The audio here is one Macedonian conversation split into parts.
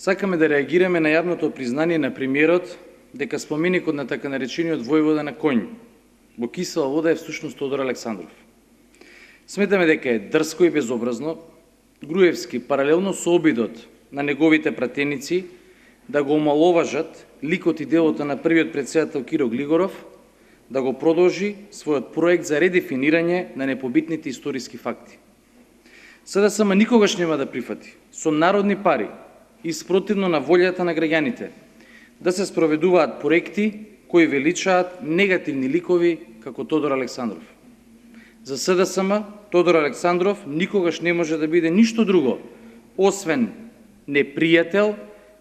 Сакаме да реагираме на јавното признание на премиерот дека споменикот на така наречениот војвода на конј во Кисела Вода е всушност Тодор Александров. Сметаме дека е дрско и безобразно Груевски паралелно со обидот на неговите пратеници да го омаловажат ликот и делото на првиот претседател Киро Глигоров, да го продолжи својот проект за редефинирање на непобитните историски факти. СДСМ никогаш нема да прифати со народни пари и спротивно на волјата на граѓаните да се спроведуваат проекти кои величаат негативни ликови како Тодор Александров. За СДСМ Тодор Александров никогаш не може да биде ништо друго освен непријател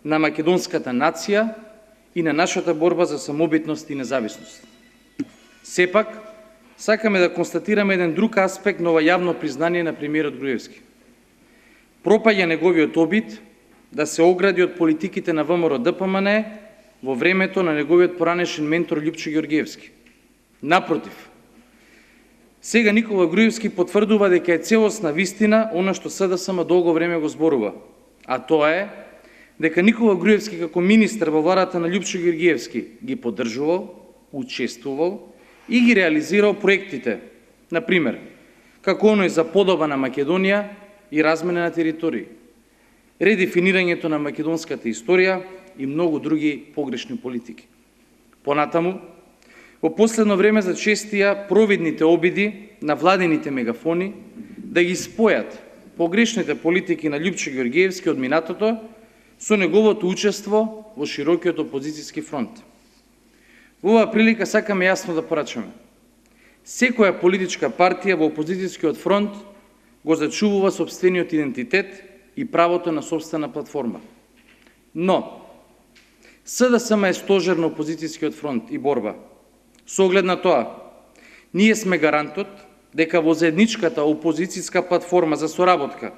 на македонската нација и на нашата борба за самобитност и независност. Сепак, сакаме да констатираме еден друг аспект на ова јавно признание на премиерот Груевски. Пропаѓа неговиот обид да се огради од политиките на ВМРО-ДПМН во времето на неговиот поранешен ментор Љупчо Ѓорѓиевски. Напротив, сега Никола Груевски потврдува дека е целосна вистина она што СДСМ долго време го зборува, а тоа е дека Никола Груевски како министер во владата на Љупчо Ѓорѓиевски ги поддржувал, учествувал и ги реализирал проектите, например, како оној за подоба на Македонија и размена на територии, редефинирањето на македонската историја и многу други погрешни политики. Понатаму, во последно време зачестија провидните обиди на владените мегафони да ги спојат погрешните политики на Љупчо Ѓорѓиевски од минатото со неговото учество во широкиот опозицијски фронт. Во оваа прилика сакаме јасно да порачаме. Секоја политичка партија во опозицијскиот фронт го зачувува сопствениот идентитет и правото на сопствена платформа. Но, СДСМ е стожер на опозицијскиот фронт и борба. Со оглед на тоа, ние сме гарантот дека во заедничката опозицијска платформа за соработка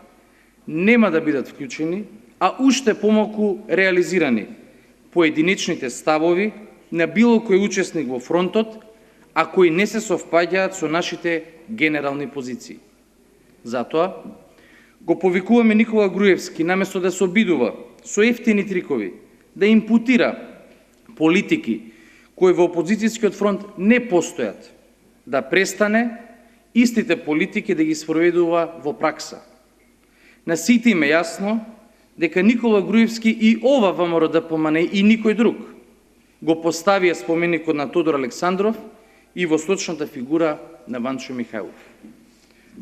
нема да бидат вклучени, а уште помалку реализирани поединечните ставови на било кој учесник во фронтот, а кои не се совпаѓаат со нашите генерални позиции. Затоа, го повикуваме Никола Груевски, наместо да се обидува со ефтини трикови, да импутира политики кои во опозицијскиот фронт не постојат, да престане истите политики да ги спроведува во пракса. На сите им е јасно дека Никола Груевски и ова ВМРО-ДПМН и никој друг го поставија споменикот на Тодор Александров и во сочната фигура на Ванчо Михајлов.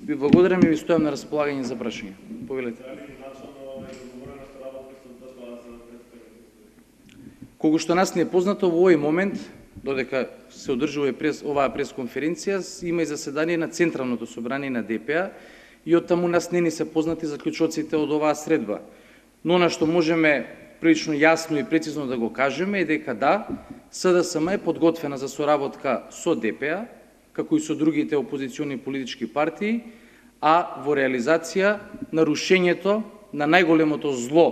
Ви благодарам и ви стојам на располагање за прашања. Повелете. Колку што нас не е познато, во овој момент, додека се одржува оваа пресконференција, има и заседание на Централното собрание на ДПА и од таму нас не ни се познати заклучоците од оваа средба. Но на што можеме прилично јасно и прецизно да го кажеме е дека да, СДСМ е подготвена за соработка со ДПА, како и со другите опозициони политички партии, а во реализација на рушењето на најголемото зло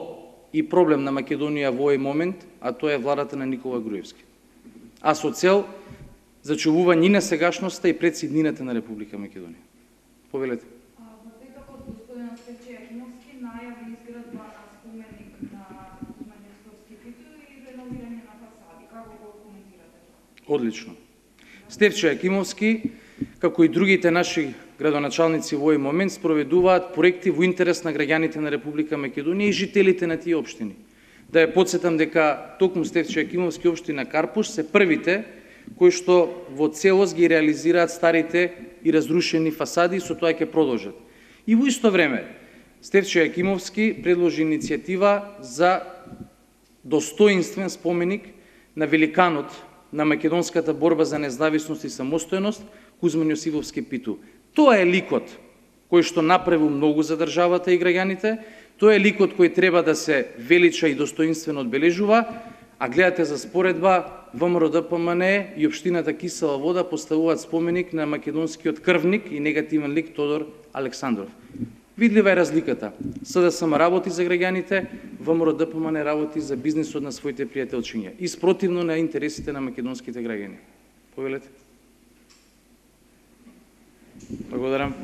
и проблем на Македонија во овој момент, а тоа е владата на Никола Груевски. А со цел зачувување на сегашноста и предсиднината на Република Македонија. Повелете. Во петокот господин Стефче Јакимовски најави изградба на споменик на Кузман-Јовски Питу и реновирање на фасади. Како го коментирате тоа? Одлично. Стефче Јакимовски, како и другите наши градоначалници во овој момент, спроведуваат проекти во интерес на граѓаните на Република Македонија и жителите на тие општини. Да ја потсетам дека токму Стефче Јакимовски и општина Карпуш се првите кои што во целост ги реализираат старите и разрушени фасади и со тоа ќе продолжат. И во исто време Стефче Јакимовски предложи иницијатива за достоинствен споменик на великанот на македонската борба за независност и самостојност Кузман Јосифовски Питу. Тоа е ликот кој што направил многу за државата и граѓаните, тоа е ликот кој треба да се велича и достоинствено одбележува, а гледате за споредба, ВМРО-ДПМН и општината Кисела Вода поставуваат споменик на македонскиот крвник и негативен лик Тодор Александров. Видлива е разликата. СДСМ работи за граѓаните, ВМРО-ДПМН работи за бизнисот на своите пријателчиња и спротивно на интересите на македонските граѓани. Повелете. Благодарам.